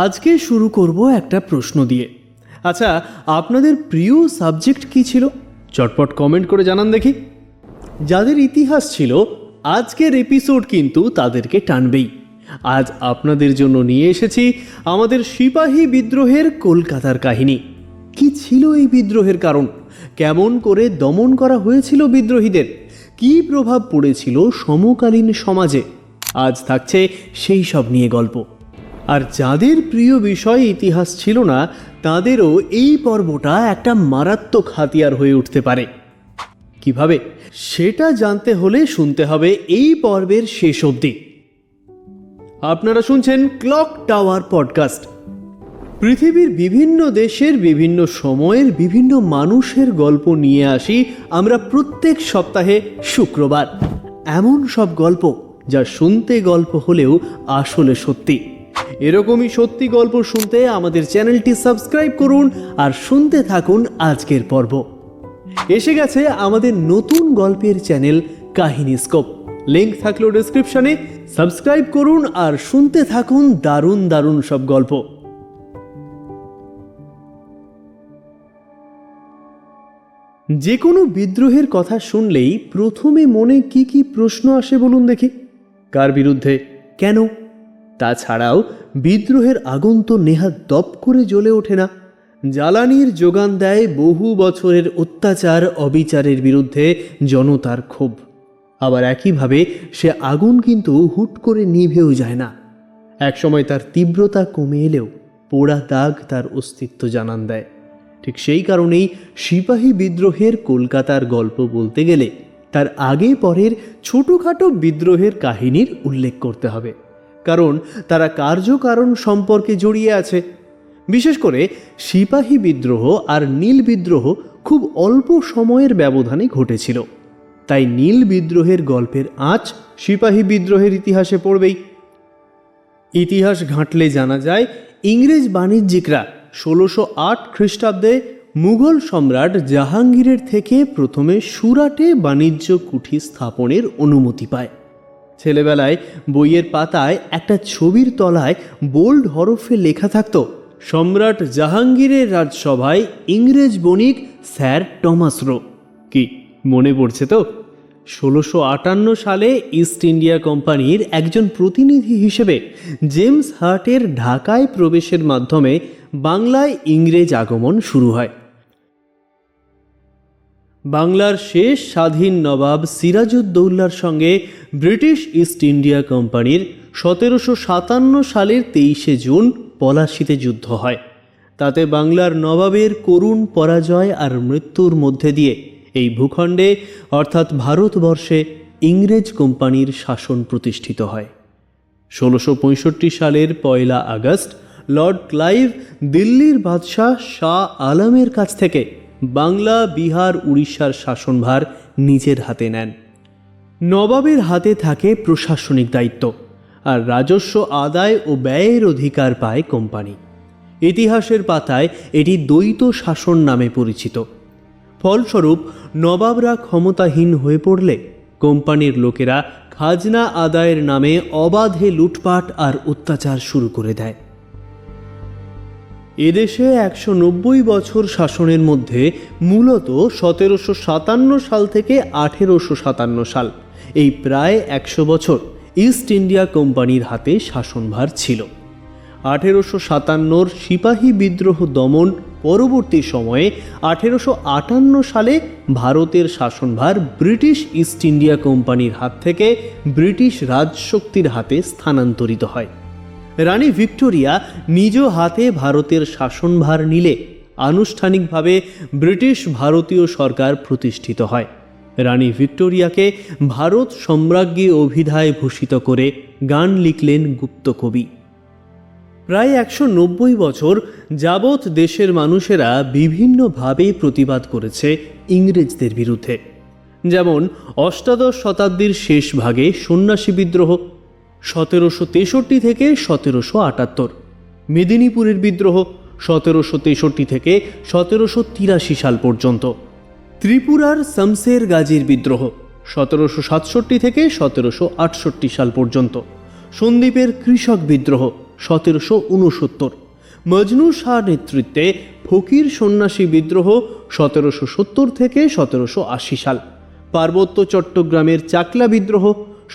আজকে শুরু করব একটা প্রশ্ন দিয়ে। আচ্ছা, আপনাদের প্রিয় সাবজেক্ট কি ছিল? চটপট কমেন্ট করে জানান দেখি। যাদের ইতিহাস ছিল, আজকের এপিসোড কিন্তু তাদেরকে টানবেই। আজ আপনাদের জন্য নিয়ে এসেছি আমাদের সিপাহী বিদ্রোহের কলকাতার কাহিনী। কি ছিল এই বিদ্রোহের কারণ? কেমন করে দমন করা হয়েছিল বিদ্রোহীদের? কী প্রভাব পড়েছিল সমকালীন সমাজে? আজ থাকছে সেই সব নিয়ে গল্প। আর যাদের প্রিয় বিষয় ইতিহাস ছিল না, তাদেরও এই পর্বটা একটা মারাত্মক হাতিয়ার হয়ে উঠতে পারে। কিভাবে, সেটা জানতে হলে শুনতে হবে এই পর্বের শেষ অবধি। আপনারা শুনছেন ক্লক টাওয়ার পডকাস্ট। পৃথিবীর বিভিন্ন দেশের বিভিন্ন সময়ের বিভিন্ন মানুষের গল্প নিয়ে আসি আমরা প্রত্যেক সপ্তাহে শুক্রবার। এমন সব গল্প যা শুনতে গল্প হলেও আসলে সত্যি। এরকমই সত্যি গল্প শুনতে আমাদের চ্যানেলটি সাবস্ক্রাইব করুন আর শুনতে থাকুন আজকের পর্ব। এসে গেছে আমাদের নতুন গল্পের চ্যানেল কাহিনী স্কোপ। লিংক থাকলো ডেসক্রিপশনে। সাবস্ক্রাইব করুন আর শুনতে থাকুন দারুণ দারুণ সব গল্প। যে কোনো বিদ্রোহের কথা শুনলেই প্রথমে মনে কি কি প্রশ্ন আসে বলুন দেখি? কার বিরুদ্ধে? কেন? তাছাড়াও বিদ্রোহের আগুন তো নেহাত দপ করে জ্বলে ওঠে না। জ্বালানির যোগান দেয় বহু বছরের অত্যাচার অবিচারের বিরুদ্ধে জনতার ক্ষোভ। আবার একইভাবে সে আগুন কিন্তু হুট করে নিভেও যায় না। একসময় তার তীব্রতা কমে এলেও পোড়া দাগ তার অস্তিত্ব জানান দেয়। ঠিক সেই কারণেই সিপাহী বিদ্রোহের কলকাতার গল্প বলতে গেলে তার আগে পরের ছোটোখাটো বিদ্রোহের কাহিনীর উল্লেখ করতে হবে, কারণ তারা কার্যকারণ সম্পর্কে জড়িয়ে আছে। বিশেষ করে সিপাহী বিদ্রোহ আর নীল বিদ্রোহ খুব অল্প সময়ের ব্যবধানে ঘটেছিল, তাই নীল বিদ্রোহের গল্পের আঁচ সিপাহী বিদ্রোহের ইতিহাসে পড়বেই। ইতিহাস ঘাঁটলে জানা যায় ইংরেজ বাণিজ্যিকরা 1608 খ্রিস্টাব্দে মুঘল সম্রাট জাহাঙ্গীরের থেকে প্রথমে সুরাটে বাণিজ্য কুঠি স্থাপনের অনুমতি পায়। ছেলেবেলায় বইয়ের পাতায় একটা ছবির তলায় বোল্ড হরফে লেখা থাকতো, সম্রাট জাহাঙ্গীরের রাজসভায় ইংরেজ বণিক স্যার টমাস রো। কি মনে পড়ছে তো? 1658 সালে ইস্ট ইন্ডিয়া কোম্পানির একজন প্রতিনিধি হিসেবে জেমস হার্টের ঢাকায় প্রবেশের মাধ্যমে বাংলায় ইংরেজ আগমন শুরু হয়। বাংলার শেষ স্বাধীন নবাব সিরাজউদ্দৌলার সঙ্গে ব্রিটিশ ইস্ট ইন্ডিয়া কোম্পানির 1757 সালের 23শে জুন পলাশীতে যুদ্ধ হয়। তাতে বাংলার নবাবের করুণ পরাজয় আর মৃত্যুর মধ্যে দিয়ে এই ভূখণ্ডে অর্থাৎ ভারতবর্ষে ইংরেজ কোম্পানির শাসন প্রতিষ্ঠিত হয়। 1665 সালের 1 আগস্ট লর্ড ক্লাইভ দিল্লির বাদশাহ শাহ আলমের কাছ থেকে বাংলা, বিহার, উড়িষ্যার শাসনভার নিজের হাতে নেন। নবাবের হাতে থাকে প্রশাসনিক দায়িত্ব, আর রাজস্ব আদায় ও ব্যয়ের অধিকার পায় কোম্পানি। ইতিহাসের পাতায় এটি দ্বৈত শাসন নামে পরিচিত। ফলস্বরূপ নবাবরা ক্ষমতাহীন হয়ে পড়লে কোম্পানির লোকেরা খাজনা আদায়ের নামে অবাধে লুটপাট আর অত্যাচার শুরু করে দেয়। এদেশে 190 বছর শাসনের মধ্যে মূলত 1757 সাল থেকে 1857 সাল, এই প্রায় 100 বছর ইস্ট ইন্ডিয়া কোম্পানির হাতে শাসনভার ছিল। 1857 সিপাহী বিদ্রোহ দমন পরবর্তী সময়ে 1858 সালে ভারতের শাসনভার ব্রিটিশ ইস্ট ইন্ডিয়া কোম্পানির হাত থেকে ব্রিটিশ রাজশক্তির হাতে স্থানান্তরিত হয়। রানী ভিক্টোরিয়া নিজ হাতে ভারতের শাসনভার নিলে আনুষ্ঠানিকভাবে ব্রিটিশ ভারতীয় সরকার প্রতিষ্ঠিত হয়। রানী ভিক্টোরিয়াকে ভারত সম্রাজ্ঞী অভিধায় ভূষিত করে গান লিখলেন গুপ্ত কবি। প্রায় 190 বছর যাবৎ দেশের মানুষেরা বিভিন্নভাবে প্রতিবাদ করেছে ইংরেজদের বিরুদ্ধে। যেমন অষ্টাদশ শতাব্দীর শেষ ভাগে সন্ন্যাসী বিদ্রোহ, 1763 থেকে 1778, মেদিনীপুরের বিদ্রোহ 1763 থেকে 1783 সাল পর্যন্ত, ত্রিপুরার শামসের গাজীর বিদ্রোহ 1767 থেকে 1768 সাল পর্যন্ত, সন্দ্বীপের কৃষক বিদ্রোহ 1769, মজনু শাহ নেতৃত্বে ফকির সন্ন্যাসী বিদ্রোহ 1770 থেকে 1780 সাল, পার্বত্য চট্টগ্রামের চাকলা বিদ্রোহ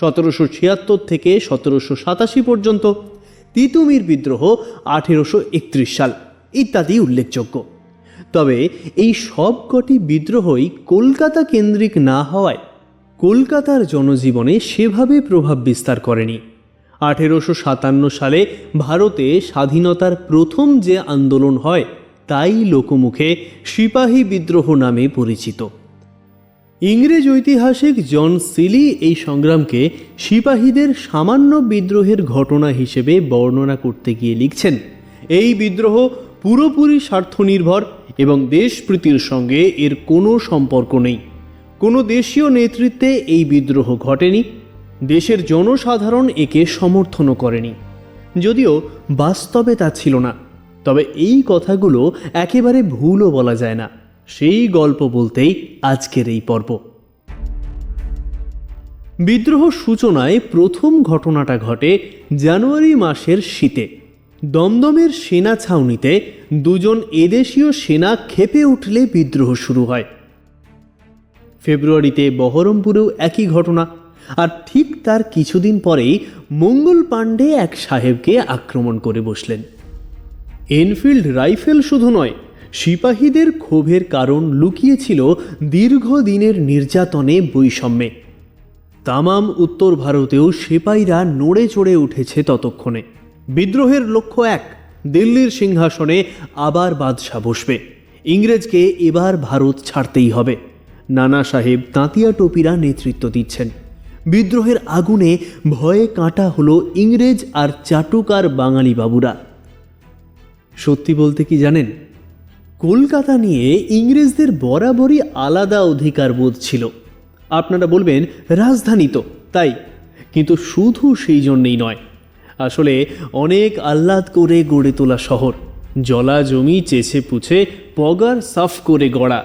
1776 থেকে 1787 পর্যন্ত, তিতুমির বিদ্রোহ 1831 সাল ইত্যাদি উল্লেখযোগ্য। তবে এই সবকটি বিদ্রোহই কলকাতা কেন্দ্রিক না হওয়ায় কলকাতার জনজীবনে সেভাবে প্রভাব বিস্তার করেনি। 1857 সালে ভারতে স্বাধীনতার প্রথম যে আন্দোলন হয় তাই লোকমুখে সিপাহী বিদ্রোহ নামে পরিচিত। ইংরেজ ঐতিহাসিক জন সিলি এই সংগ্রামকে সিপাহীদের সামান্য বিদ্রোহের ঘটনা হিসেবে বর্ণনা করতে গিয়ে লিখছেন, এই বিদ্রোহ পুরোপুরি স্বার্থনির্ভর এবং দেশপ্রীতির সঙ্গে এর কোনো সম্পর্ক নেই। কোনো দেশীয় নেতৃত্বে এই বিদ্রোহ ঘটেনি, দেশের জনসাধারণ একে সমর্থনও করেনি। যদিও বাস্তবে তা ছিল না, তবে এই কথাগুলো একেবারে ভুলও বলা যায় না। সেই গল্প বলতেই আজকের এই পর্ব। বিদ্রোহ সূচনায় প্রথম ঘটনাটা ঘটে জানুয়ারি মাসের শীতে। দমদমের সেনা ছাউনিতে দুজন এদেশীয় সেনা ক্ষেপে উঠলে বিদ্রোহ শুরু হয়। ফেব্রুয়ারিতে বহরমপুরেও একই ঘটনা, আর ঠিক তার কিছুদিন পরেই মঙ্গল পাণ্ডে এক সাহেবকে আক্রমণ করে বসলেন। এনফিল্ড রাইফেল শুধু নয়, সিপাহীদের ক্ষোভের কারণ লুকিয়েছিল দীর্ঘদিনের নির্যাতনে, বৈষম্যে। তামাম উত্তর ভারতেও সিপাহীরা নড়ে চড়ে উঠেছে ততক্ষণে। বিদ্রোহের লক্ষ্য এক, দিল্লির সিংহাসনে আবার বাদশাহ বসবে, ইংরেজকে এবার ভারত ছাড়তেই হবে। নানা সাহেব তাঁতিয়া টোপিরা নেতৃত্ব দিচ্ছেন। বিদ্রোহের আগুনে ভয়ে কাঁটা হলো ইংরেজ আর চাটুকার বাঙালি বাবুরা। সত্যি বলতে কি জানেন, কলকাতা নিয়ে ইংরেজদের বরাবরই আলাদা অধিকার বোধ ছিল। আপনারা বলবেন রাজধানী তো তাই, কিন্তু শুধু সেই জন্যেই নয়। আসলে অনেক আহ্লাদ করে গড়ে তোলা শহর, জলা জমি চেছে পুছে পগার সাফ করে গড়া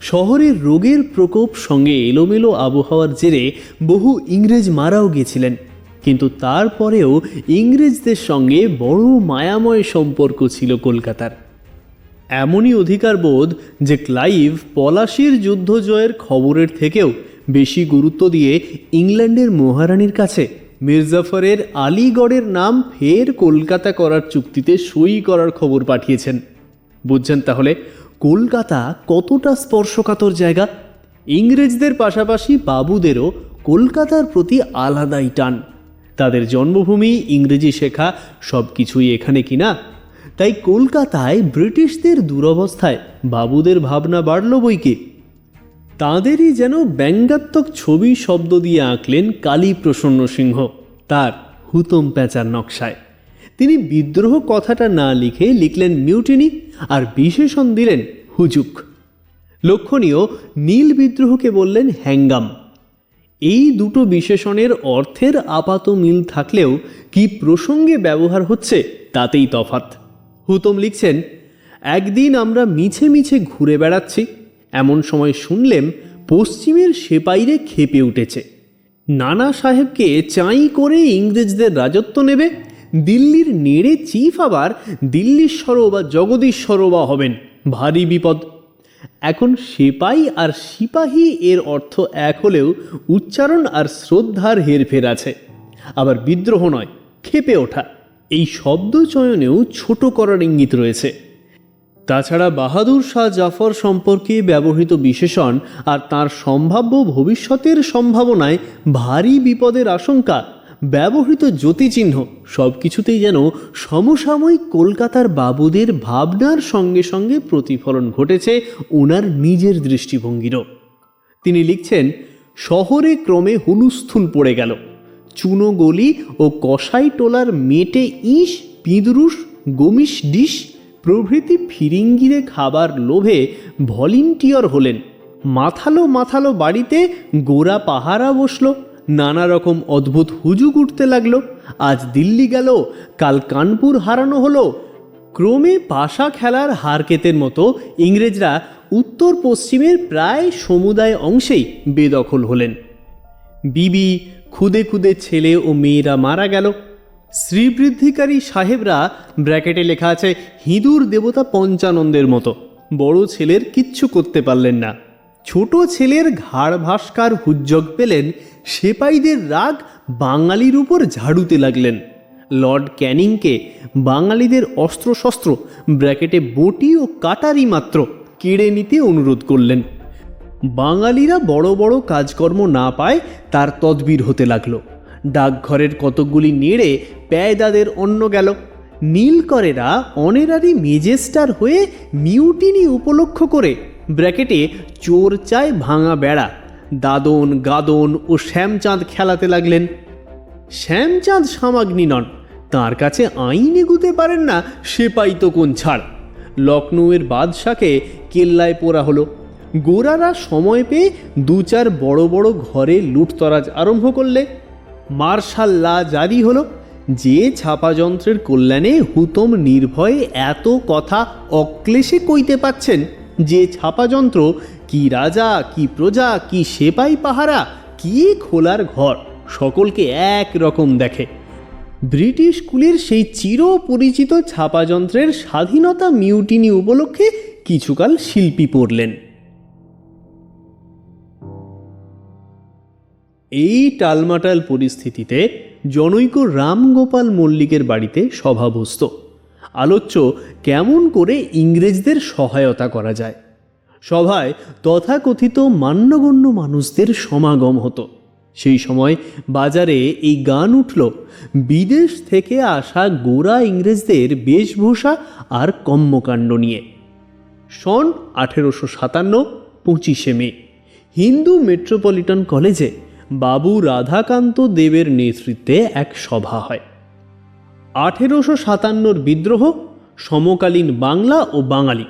শহরের রোগের প্রকোপ সঙ্গে এলোমেলো আবহাওয়ার জেরে বহু ইংরেজ মারাও গেছিলেন, কিন্তু তারপরেও ইংরেজদের সঙ্গে বড় মায়াময় সম্পর্ক ছিল কলকাতার। এমনই অধিকারবোধ যে ক্লাইভ পলাশির যুদ্ধ জয়ের খবরের থেকেও বেশি গুরুত্ব দিয়ে ইংল্যান্ডের মহারানীর কাছে মির্জাফরের আলিগড়ের নাম ফের কলকাতা করার চুক্তিতে সই করার খবর পাঠিয়েছেন। বুঝছেন তাহলে কলকাতা কতটা স্পর্শকাতর জায়গা। ইংরেজদের পাশাপাশি বাবুদেরও কলকাতার প্রতি আলাদাই টান। তাদের জন্মভূমি, ইংরেজি শেখা সব কিছুই এখানে কিনা। তাই কলকাতায় ব্রিটিশদের দুরবস্থায় বাবুদের ভাবনা বাড়ল বইকে। তাঁদেরই যেন ব্যঙ্গাত্মক ছবি শব্দ দিয়ে আঁকলেন কালীপ্রসন্ন সিংহ তার হুতম প্যাঁচার নকশায়। তিনি বিদ্রোহ কথাটা না লিখে লিখলেন মিউটিনি, আর বিশেষণ দিলেন হুজুক। লক্ষণীয়, নীল বিদ্রোহকে বললেন হ্যাঙ্গাম। এই দুটো বিশেষণের অর্থের আপাত মিল থাকলেও কি প্রসঙ্গে ব্যবহার হচ্ছে তাতেই তফাৎ। হুতম লিখছেন, একদিন আমরা মিছে মিছে ঘুরে বেড়াচ্ছি, এমন সময় শুনলেম পশ্চিমের সেপাইরে ক্ষেপে উঠেছে। নানা সাহেবকে চাই করে ইংরেজদের রাজত্ব নেবে, দিল্লির নেড়ে চিফ আবার দিল্লীশ্বরও বা জগদীশ্বরও বা হবেন, ভারী বিপদ। এখন সেপাই আর সিপাহী এর অর্থ এক হলেও উচ্চারণ আর শ্রদ্ধার হেরফের আছে। আবার বিদ্রোহ নয়, ক্ষেপে ওঠা, এই শব্দ চয়নেও ছোট করার ইঙ্গিত রয়েছে। তাছাড়া বাহাদুর শাহ জাফর সম্পর্কে ব্যবহৃত বিশেষণ আর তার সম্ভাব্য ভবিষ্যতের সম্ভাবনায় ভারী বিপদের আশঙ্কা, ব্যবহৃত জ্যোতিচিহ্ন সব কিছুতেই যেন সমসাময়িক কলকাতার বাবুদের ভাবনার সঙ্গে সঙ্গে প্রতিফলন ঘটেছে ওনার নিজের দৃষ্টিভঙ্গিরও। তিনি লিখছেন, শহরে ক্রমে হুলুস্থুল পড়ে গেল। চুনো গলি ও কসাই টোলার মেটে ইঁশ, পিঁদরুস, গমিস ডিশ প্রভৃতি ফিরিঙ্গিরে খাবার লোভে ভলিন্টিয়ার হলেন। মাথালো মাথালো বাড়িতে গোরা পাহারা বসল, নানা রকম অদ্ভুত হুজুগ উঠতে লাগলো। আজ দিল্লি গেল, কাল কানপুর হারানো হলো। ক্রমে পাশা খেলার হারকেতের মতো ইংরেজরা উত্তর পশ্চিমের প্রায় সমুদায় অংশেই বেদখল হলেন। বিবি, খুদে খুদে ছেলে ও মেয়েরা মারা গেল। শ্রীবৃদ্ধিকারী সাহেবরা, ব্র্যাকেটে লেখা আছে হিঁদুর দেবতা পঞ্চানন্দের মতো, বড় ছেলের কিচ্ছু করতে পারলেন না। ছোট ছেলের ঘাড় ভাস্কার হুজ্জক পেলেন, সেপাইদের রাগ বাঙালির উপর ঝাড়ুতে লাগলেন। লর্ড ক্যানিংকে বাঙালিদের অস্ত্রশস্ত্র, ব্র্যাকেটে বটি ও কাটারি মাত্র, কেড়ে নিতে অনুরোধ করলেন। বাঙালিরা বড় বড় কাজকর্ম না পায় তার তদবির হতে লাগলো। ডাকঘরের কতকগুলি নেড়ে পেয়দাদের অন্ন গেল। নীলকরেরা অনেরারি মেজেস্টার হয়ে মিউটিনি উপলক্ষ করে ব্র্যাকেটে চোর চায় ভাঙা বেড়া, দাদন গাদন ও শ্যামচাঁদ খেলাতে লাগলেন। শ্যামচাঁদ সামাগ্নি নন, তাঁর কাছে আইন এগুতে পারেন না, সেপাই তো কোন ছাড়। লখনৌয়ের বাদশাকে কেল্লায় পোড়া হলো। গোরারা সময় পেয়ে দু চার বড় বড় ঘরে লুটতরাজ আরম্ভ করলে। মার্শাল ল জারি হলো। যে ছাপাযন্ত্রের কল্যাণে হুতম নির্ভয়ে এত কথা অক্লেশে কইতে পাচ্ছেন, যে ছাপাযন্ত্র কি রাজা কি প্রজা কি সেপাই পাহারা কি খোলার ঘর সকলকে এক রকম দেখে, ব্রিটিশ কুলের সেই চিরপরিচিত ছাপাযন্ত্রের স্বাধীনতা মিউটিনি উপলক্ষে কিছুকাল শিল্পী পড়লেন। এই টালমাটাল পরিস্থিতিতে জনৈক রামগোপাল মল্লিকের বাড়িতে সভা বসত। আলোচ্য কেমন করে ইংরেজদের সহায়তা করা যায়। সভায় তথাকথিত মান্যগণ্য মানুষদের সমাগম হতো। সেই সময় বাজারে এই গান উঠল, বিদেশ থেকে আসা গোরা ইংরেজদের বেশভূষা আর কর্মকাণ্ড নিয়ে। সন 1857, 25শে মে হিন্দু মেট্রোপলিটন কলেজে বাবু রাধাকান্ত দেবের নেতৃত্বে এক সভা হয়। 1857 বিদ্রোহ, সমকালীন বাংলা ও বাঙালি,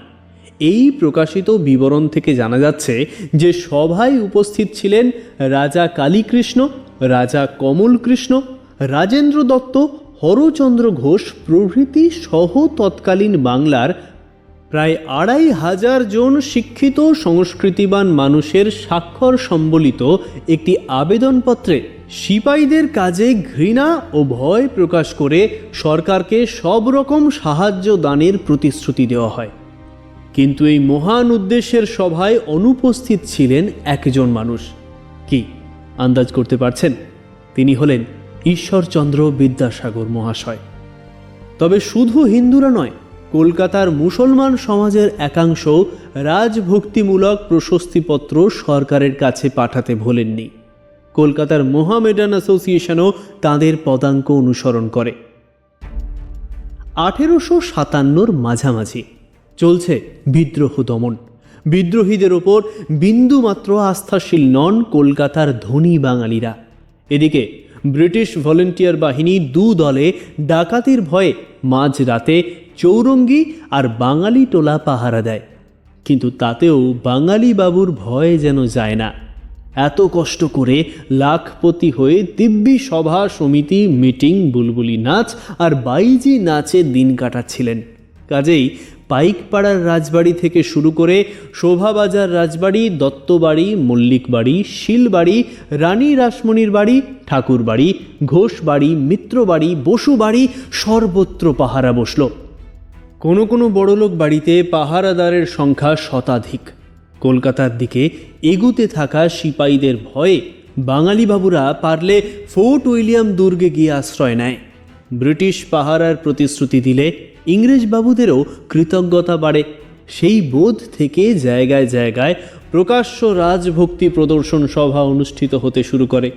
এই প্রকাশিত বিবরণ থেকে জানা যাচ্ছে যে সভায় উপস্থিত ছিলেন রাজা কালীকৃষ্ণ, রাজা কমলকৃষ্ণ, রাজেন্দ্র দত্ত, হরচন্দ্র ঘোষ প্রভৃতি সহ তৎকালীন বাংলার প্রায় 2500 জন শিক্ষিত সংস্কৃতিবান মানুষের স্বাক্ষর সম্বলিত একটি আবেদনপত্রে সিপাহীদের কাজে ঘৃণা ও ভয় প্রকাশ করে সরকারকে সব রকম সাহায্য দানের প্রতিশ্রুতি দেওয়া হয়। কিন্তু এই মহান উদ্দেশ্যের সভায় অনুপস্থিত ছিলেন একজন মানুষ। কি আন্দাজ করতে পারছেন? তিনি হলেন ঈশ্বরচন্দ্র বিদ্যাসাগর মহাশয়। তবে শুধু হিন্দুরা নয়, কলকাতার মুসলমান সমাজের একাংশ রাজভক্তিমূলক প্রশস্তিপত্র সরকারের কাছে পাঠাতে ভোলেননি। কলকাতার মোহামেডান অ্যাসোসিয়েশনও তাঁদের পদাঙ্ক অনুসরণ করে। 1857 মাঝামাঝি চলছে বিদ্রোহ দমন। বিদ্রোহীদের ওপর বিন্দুমাত্র আস্থাশীল নন কলকাতার ধনী বাঙালিরা। এদিকে ব্রিটিশ ভলেন্টিয়ার বাহিনী দু দলে ডাকাতির ভয়ে মাঝরাতে চৌরঙ্গি আর বাঙালি টোলা পাহারা দেয়। কিন্তু তাতেও বাঙালি বাবুর ভয় যেন যায় না। এত কষ্ট করে লাখপতি হয়ে দিব্যি সভা সমিতি মিটিং, বুলবুলি নাচ আর বাইজি নাচে দিন কাটাচ্ছিলেন। কাজেই পাইকপাড়ার রাজবাড়ি থেকে শুরু করে শোভাবাজার রাজবাড়ি, দত্তবাড়ি, মল্লিক বাড়ি, শিলবাড়ি, রানী রাসমণির বাড়ি, ঠাকুর বাড়ি, ঘোষ বাড়ি, মিত্র বাড়ি, বসু বাড়ি, সর্বত্র পাহারা বসল। কোনো কোনো বড়লোক বাড়িতে পাহারাদারের সংখ্যা শতাধিক। কলকাতার দিকে এগুতে থাকা সিপাহীদের ভয়ে বাঙালি বাবুরা পারলে ফোর্ট উইলিয়াম দুর্গে গিয়ে আশ্রয় নেয়। ব্রিটিশ পাহারার প্রতিশ্রুতি দিলে ইংরেজ বাবুদেরও কৃতজ্ঞতা বাড়ে। সেই বোধ থেকে জায়গায় জায়গায় প্রকাশ্য রাজভক্তি প্রদর্শন সভা অনুষ্ঠিত হতে শুরু করে।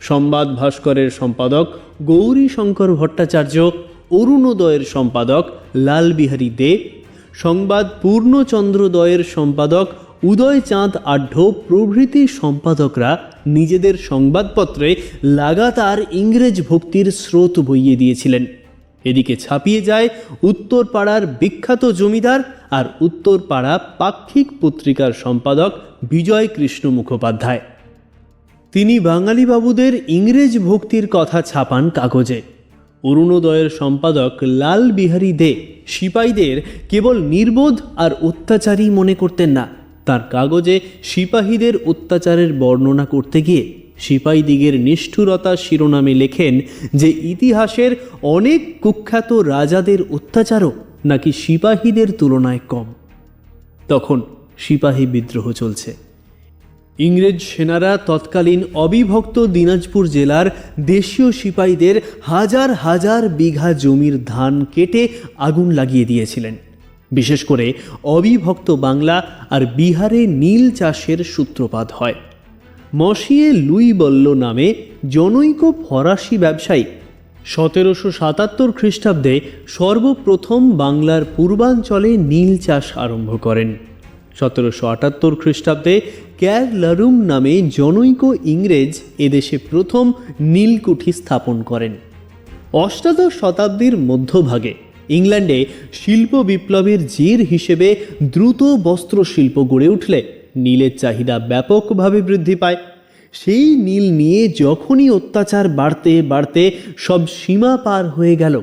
সংবাদ ভাস্করের সম্পাদক গৌরীশঙ্কর ভট্টাচার্য, অরুণোদয়ের সম্পাদক লালবিহারী দে, সংবাদ পূর্ণচন্দ্রোদয়ের সম্পাদক উদয়চাঁদ আঢ্য প্রভৃতি সম্পাদকরা নিজেদের সংবাদপত্রে লাগাতার ইংরেজ ভক্তির স্রোত বইয়ে দিয়েছিলেন। এদিকে ছাপিয়ে যায় উত্তরপাড়ার বিখ্যাত জমিদার আর উত্তরপাড়া পাক্ষিক পত্রিকার সম্পাদক বিজয় কৃষ্ণ মুখোপাধ্যায়। তিনি বাঙালি বাবুদের ইংরেজ ভক্তির কথা ছাপান কাগজে। অরুণোদয়ের সম্পাদক লাল বিহারী দে সিপাহীদের কেবল নির্বোধ আর অত্যাচারী মনে করতেন না। তার কাগজে সিপাহীদের অত্যাচারের বর্ণনা করতে গিয়ে সিপাহীদিগের নিষ্ঠুরতা শিরোনামে লেখেন যে ইতিহাসের অনেক কুখ্যাত রাজাদের অত্যাচারও নাকি সিপাহীদের তুলনায় কম। তখন সিপাহী বিদ্রোহ চলছে। ইংরেজ সেনারা তৎকালীন অবিভক্ত দিনাজপুর জেলার দেশীয় সিপাহীদের হাজার হাজার বিঘা জমির ধান কেটে আগুন লাগিয়ে দিয়েছিলেন। বিশেষ করে অবিভক্ত বাংলা আর বিহারে নীল চাষের সূত্রপাত হয়। মসিয়ে লুই বল্ল নামে জনৈক ফরাসি ব্যবসায়ী 1777 খ্রিস্টাব্দে সর্বপ্রথম বাংলার পূর্বাঞ্চলে নীল চাষ আরম্ভ করেন। 1778 খ্রিস্টাব্দে ক্যার লারুম নামে জনৈক ইংরেজ এদেশে প্রথম নীলকুঠি স্থাপন করেন। অষ্টাদশ শতাব্দীর মধ্যভাগে ইংল্যান্ডে শিল্প বিপ্লবের জের হিসেবে দ্রুত বস্ত্রশিল্প গড়ে উঠলে নীলের চাহিদা ব্যাপকভাবে বৃদ্ধি পায়। সেই নীল নিয়ে যখনই অত্যাচার বাড়তে বাড়তে সব সীমা পার হয়ে গেল,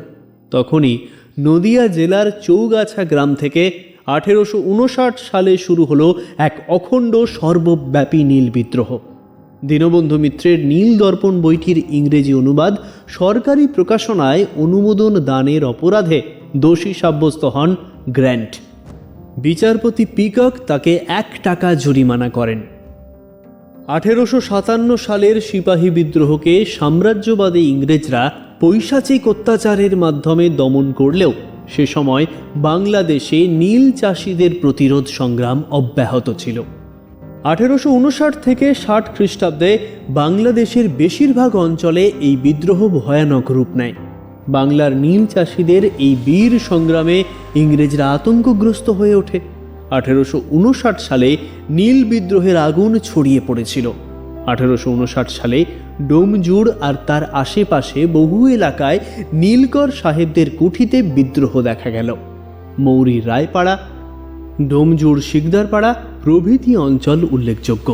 তখনই নদিয়া জেলার চৌগাছা গ্রাম থেকে 1859 সালে শুরু হলো এক অখণ্ড সর্বব্যাপী নীল বিদ্রোহ। দীনবন্ধু মিত্রের নীল দর্পণ বইটির ইংরেজি অনুবাদ সরকারি প্রকাশনায় অনুমোদন দানের অপরাধে দোষী সাব্যস্ত হন গ্র্যান্ট। বিচারপতি পিকক তাকে 1 টাকা জরিমানা করেন। 1857 সালের সিপাহী বিদ্রোহকে সাম্রাজ্যবাদী ইংরেজরা পৈশাচিক অত্যাচারের মাধ্যমে দমন করলেও সে সময় বাংলাদেশে নীল চাষিদের প্রতিরোধ সংগ্রাম অব্যাহত ছিল। 1859 থেকে 60 খ্রিস্টাব্দে বাংলাদেশের বেশিরভাগ অঞ্চলে এই বিদ্রোহ ভয়ানক রূপ নেয়। বাংলার নীল চাষিদের এই বীর সংগ্রামে ইংরেজরা আতঙ্কগ্রস্ত হয়ে ওঠে। 1859 সালে নীল বিদ্রোহের আগুন ছড়িয়ে পড়েছিল। 1859 সালে ডোমজুড় আর তার আশেপাশে বহু এলাকায় নীলকর সাহেবদের কুঠিতে বিদ্রোহ দেখা গেল। মৌরি রায়পাড়া, ডোমজুড় শিকদারপাড়া প্রভৃতি অঞ্চল উল্লেখযোগ্য।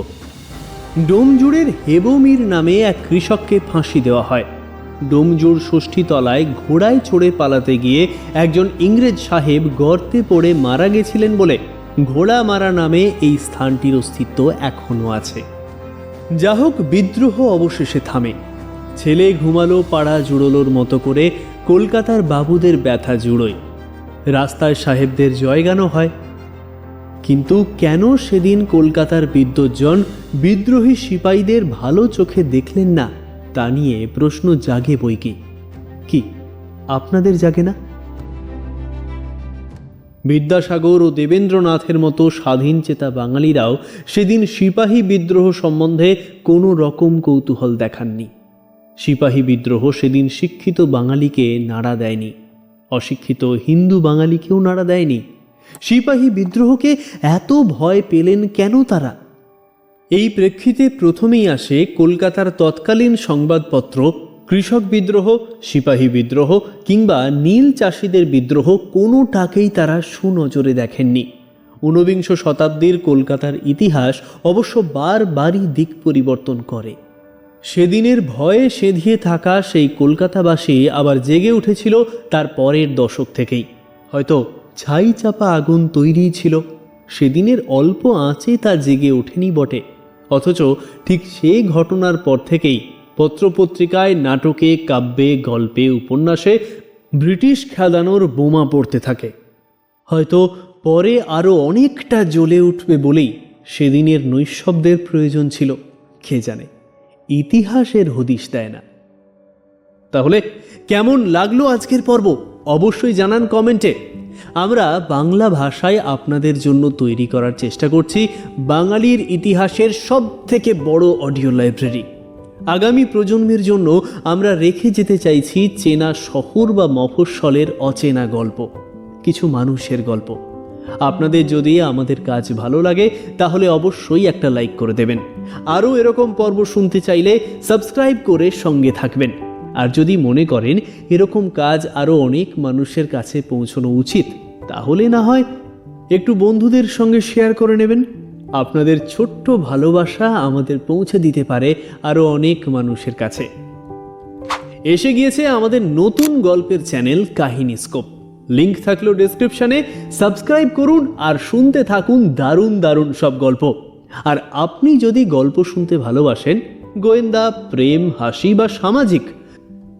ডোমজুড়ের হেবমির নামে এক কৃষককে ফাঁসি দেওয়া হয়। ডোমজুড় ষষ্ঠীতলায় ঘোড়ায় চড়ে পালাতে গিয়ে একজন ইংরেজ সাহেব গর্তে পড়ে মারা গেছিলেন বলে ঘোড়া মারা নামে এই স্থানটির অস্তিত্ব এখনও আছে। যা হোক, বিদ্রোহ অবশেষে থামে। ছেলে ঘুমালো পাড়া জুড়োলোর মতো করে কলকাতার বাবুদের ব্যথা জুড়োয়। রাস্তায় সাহেবদের জয়গানও হয়। কিন্তু কেন সেদিন কলকাতার বিদ্বজ্জন বিদ্রোহী সিপাহীদের ভালো চোখে দেখলেন না, তা নিয়ে প্রশ্ন জাগে বইকি। কি আপনাদের জাগে না? বিদ্যাসাগর ও দেবেন্দ্রনাথের মতো স্বাধীনচেতা বাঙালিরাও সেদিন সিপাহী বিদ্রোহ সম্বন্ধে কোনো রকম কৌতূহল দেখাননি। সিপাহী বিদ্রোহ সেদিন শিক্ষিত বাঙালিকে নাড়া দেয়নি, অশিক্ষিত হিন্দু বাঙালিকেও নাড়া দেয়নি। সিপাহী বিদ্রোহকে এত ভয় পেলেন কেন তারা? এই প্রেক্ষিতে প্রথমেই আসে কলকাতার তৎকালীন সংবাদপত্র কৃষক বিদ্রোহ, সিপাহী বিদ্রোহ কিংবা নীল চাষিদের বিদ্রোহ কোনোটাকেই তারা সুনজরে দেখেননি। 19বিংশ শতাব্দীর কলকাতার ইতিহাস অবশ্য বারবারই দিক পরিবর্তন করে। সেদিনের ভয়ে সেধিয়ে থাকা সেই কলকাতাবাসী আবার জেগে উঠেছিল তার পরের দশক থেকেই। হয়তো ছাই চাপা আগুন তৈরি ছিল, সেদিনের অল্প আঁচে তা জেগে ওঠেনি বটে, অথচ ঠিক সেই ঘটনার পর থেকেই পত্রপত্রিকায়, নাটকে, কাব্যে, গল্পে, উপন্যাসে ব্রিটিশ খেদানোর বোমা পড়তে থাকে। হয়তো পরে আরও অনেকটা জ্বলে উঠবে বলেই সেদিনের নৈশব্দের প্রয়োজন ছিল, কে জানে। ইতিহাসের হদিশ দেয় না। তাহলে কেমন লাগলো আজকের পর্ব অবশ্যই জানান কমেন্টে। আমরা বাংলা ভাষায় আপনাদের জন্য তৈরি করার চেষ্টা করছি বাঙালির ইতিহাসের সবথেকে বড় অডিও লাইব্রেরি। আগামী প্রজন্মের জন্য আমরা রেখে যেতে চাইছি চেনা শহর বা মফস্বলের অচেনা গল্প, কিছু মানুষের গল্প। আপনাদের যদি আমাদের কাজ ভালো লাগে তাহলে অবশ্যই একটা লাইক করে দেবেন। আরও এরকম পর্ব শুনতে চাইলে সাবস্ক্রাইব করে সঙ্গে থাকবেন। আর যদি মনে করেন এরকম কাজ আরও অনেক মানুষের কাছে পৌঁছানো উচিত, তাহলে না হয় একটু বন্ধুদের সঙ্গে শেয়ার করে নেবেন। আপনাদের ছোট্ট ভালোবাসা আমাদের পৌঁছে দিতে পারে আরও অনেক মানুষের কাছে। এসে গিয়েছে আমাদের নতুন গল্পের চ্যানেল কাহিনী স্কোপ, লিংক থাকলো ডেসক্রিপশনে। সাবস্ক্রাইব করুন আর শুনতে থাকুন দারুণ দারুণ সব গল্প। আর আপনি যদি গল্প শুনতে ভালোবাসেন গোয়েন্দা, প্রেম, হাসি বা সামাজিক,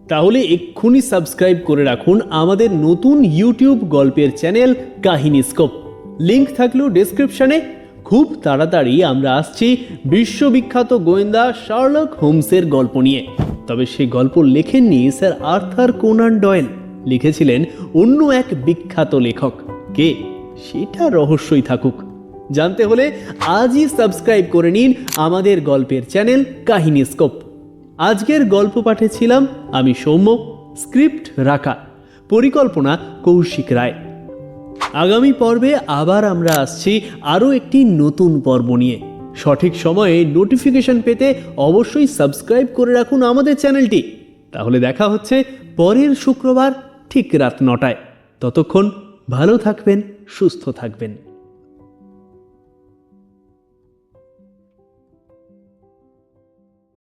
তাহলে এক্ষুনি সাবস্ক্রাইব করে রাখুন আমাদের নতুন ইউটিউব গল্পের চ্যানেল কাহিনীস্কোপ। লিংক থাকলেও ডেসক্রিপশনে। খুব তাড়াতাড়ি আমরা আসছি বিশ্ববিখ্যাত গোয়েন্দা শার্লক হোমসের গল্প নিয়ে। তবে সেই গল্প লেখেননি স্যার আর্থার কোনান ডয়েল, লিখেছিলেন অন্য এক বিখ্যাত লেখক। কে সেটা রহস্যই থাকুক। জানতে হলে আজই সাবস্ক্রাইব করে নিন আমাদের গল্পের চ্যানেল কাহিনীস্কোপ। আজকের গল্প পাঠে ছিলাম আমি সৌম্য, স্ক্রিপ্ট রাখা, পরিকল্পনা কৌশিক রায়। আগামী পর্বে আবার আমরা আসছি আরও একটি নতুন পর্ব নিয়ে। সঠিক সময়ে নোটিফিকেশন পেতে অবশ্যই সাবস্ক্রাইব করে রাখুন আমাদের চ্যানেলটি। তাহলে দেখা হচ্ছে পরের শুক্রবার ঠিক রাত 9টায়। ততক্ষণ ভালো থাকবেন, সুস্থ থাকবেন।